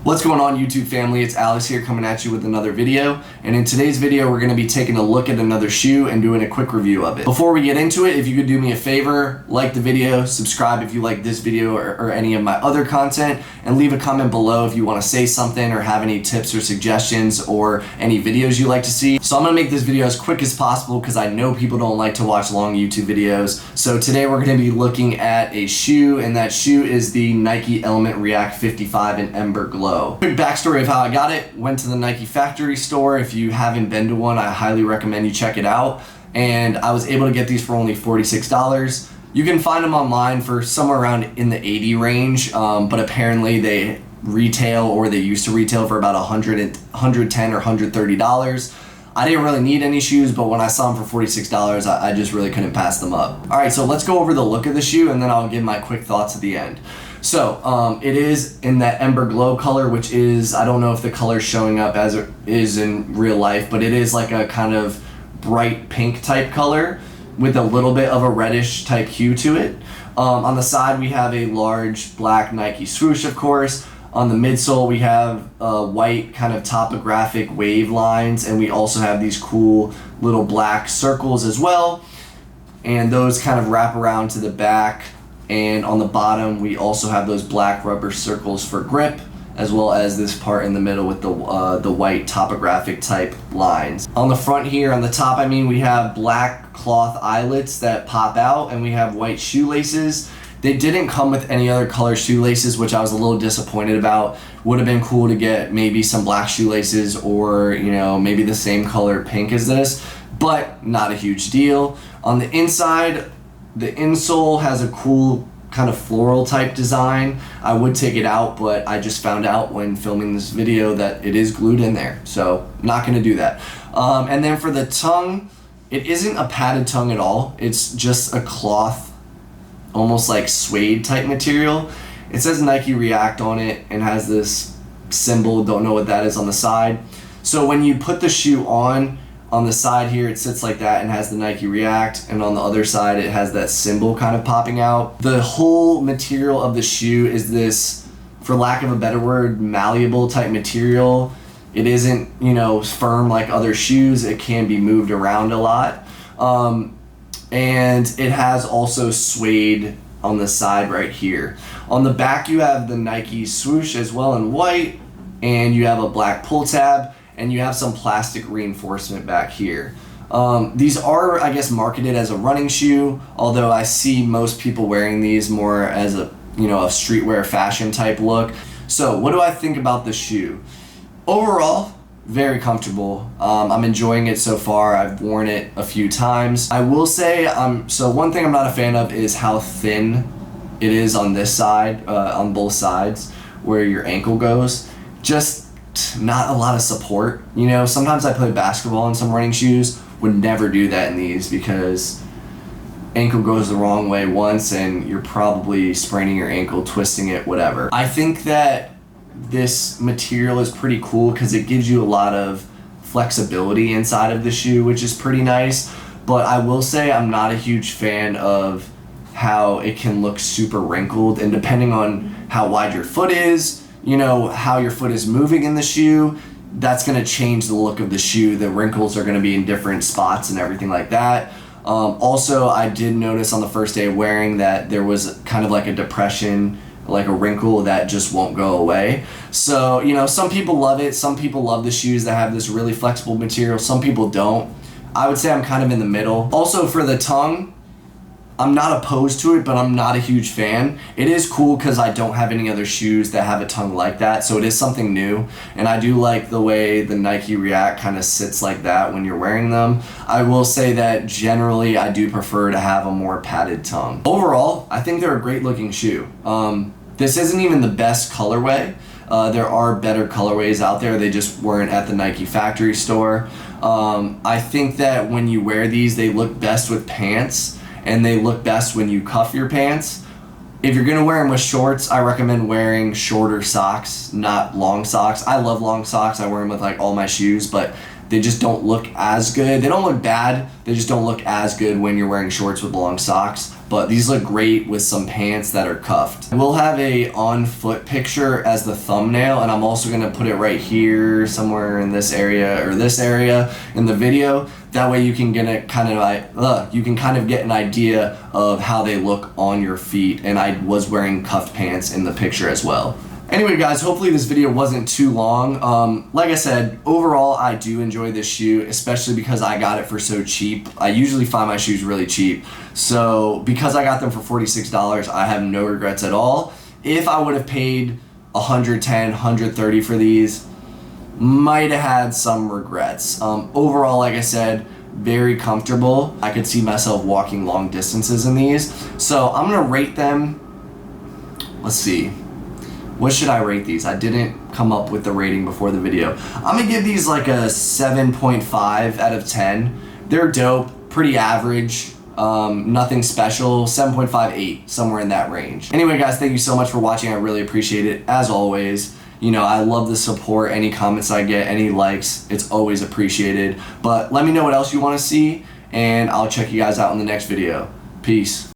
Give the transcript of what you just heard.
What's going on, YouTube family? It's Alex here coming at you with another video, and in today's video we're going to be taking a look at another shoe and doing a quick review of it. Before we get into it, if you could do me a favor, like the video, subscribe if you like this video or any of my other content, and leave a comment below if you want to say something or have any tips or suggestions or any videos you'd like to see. So I'm going to make this video as quick as possible because I know people don't like to watch long YouTube videos. So today we're going to be looking at a shoe, and that shoe is the Nike Element React 55 in Ember Glow. Quick backstory of how I got it. Went to the Nike factory store. If you haven't been to one, I highly recommend you check it out. And I was able to get these for only $46. You can find them online for somewhere around in the 80 range, but apparently they retail, or they used to retail, for about $110 or $130. I didn't really need any shoes, but when I saw them for $46, I just really couldn't pass them up. All right, so let's go over the look of the shoe, and then I'll give my quick thoughts at the end. So it is in that Ember Glow color, which is, I don't know if the color is showing up as it is in real life, but it is like a kind of bright pink type color with a little bit of a reddish type hue to it. On the side we have a large black Nike swoosh, of course. On the midsole we have white kind of topographic wave lines, and we also have these cool little black circles as well, and those kind of wrap around to the back. And on the bottom we also have those black rubber circles for grip, as well as this part in the middle with the white topographic type lines. On the front here, on the top we have black cloth eyelets that pop out, and we have white shoelaces. They didn't come with any other color shoelaces, which I was a little disappointed about. Would have been cool to get maybe some black shoelaces, or maybe the same color pink as this, but not a huge deal. On the inside, the insole has a cool kind of floral type design. I would take it out, but I just found out when filming this video that it is glued in there, so I'm not going to do that. And then for the tongue, it isn't a padded tongue at all. It's just a cloth, almost like suede type material. It says Nike React on it and has this symbol, don't know what that is, on the side. So when you put the shoe on the side here, it sits like that and has the Nike React, and on the other side it has that symbol kind of popping out. The whole material of the shoe is this, for lack of a better word, malleable type material. It isn't, firm like other shoes. It can be moved around a lot. And it has also suede on the side right here. On the back you have the Nike swoosh as well in white, and you have a black pull tab, and you have some plastic reinforcement back here. These are, I guess, marketed as a running shoe, although I see most people wearing these more as a streetwear fashion type look. So what do I think about the shoe? Overall, very comfortable. I'm enjoying it so far. I've worn it a few times. I will say, so one thing I'm not a fan of is how thin it is on this side, on both sides, where your ankle goes. Just not a lot of support. Sometimes I play basketball in some running shoes, would never do that in these, because ankle goes the wrong way once and you're probably spraining your ankle, twisting it, whatever. I think that this material is pretty cool because it gives you a lot of flexibility inside of the shoe, which is pretty nice. But I will say I'm not a huge fan of how it can look super wrinkled, and depending on how wide your foot is, how your foot is moving in the shoe, that's going to change the look of the shoe. The wrinkles are going to be in different spots and everything like that. Also, I did notice on the first day of wearing that there was kind of like a depression, like a wrinkle that just won't go away. So, some people love it. Some people love the shoes that have this really flexible material. Some people don't. I would say I'm kind of in the middle. Also, for the tongue, I'm not opposed to it, but I'm not a huge fan. It is cool because I don't have any other shoes that have a tongue like that, so it is something new, and I do like the way the Nike React kind of sits like that when you're wearing them. I will say that generally I do prefer to have a more padded tongue. Overall, I think they're a great looking shoe. This isn't even the best colorway. There are better colorways out there, they just weren't at the Nike factory store. I think that when you wear these, they look best with pants, and they look best when you cuff your pants. If you're gonna wear them with shorts, I recommend wearing shorter socks, not long socks. I love long socks. I wear them with like all my shoes, but they just don't look as good. They don't look bad, they just don't look as good when you're wearing shorts with long socks. but these look great with some pants that are cuffed. We'll have a on foot picture as the thumbnail, and I'm also gonna put it right here somewhere in this area or this area in the video. That way you can get a kind of get an idea of how they look on your feet, and I was wearing cuffed pants in the picture as well. Anyway guys, hopefully this video wasn't too long. Like I said, overall I do enjoy this shoe, especially because I got it for so cheap. I usually find my shoes really cheap. So because I got them for $46, I have no regrets at all. If I would have paid $110, $130 for these, might have had some regrets. Overall, like I said, very comfortable. I could see myself walking long distances in these. So I'm gonna rate them, let's see. What should I rate these? I didn't come up with the rating before the video. I'm gonna give these like a 7.5 out of 10. They're dope, pretty average, nothing special, 7.5, 8, somewhere in that range. Anyway guys, thank you so much for watching. I really appreciate it, as always. You know, I love the support, any comments I get, any likes, it's always appreciated. But let me know what else you wanna see, and I'll check you guys out in the next video. Peace.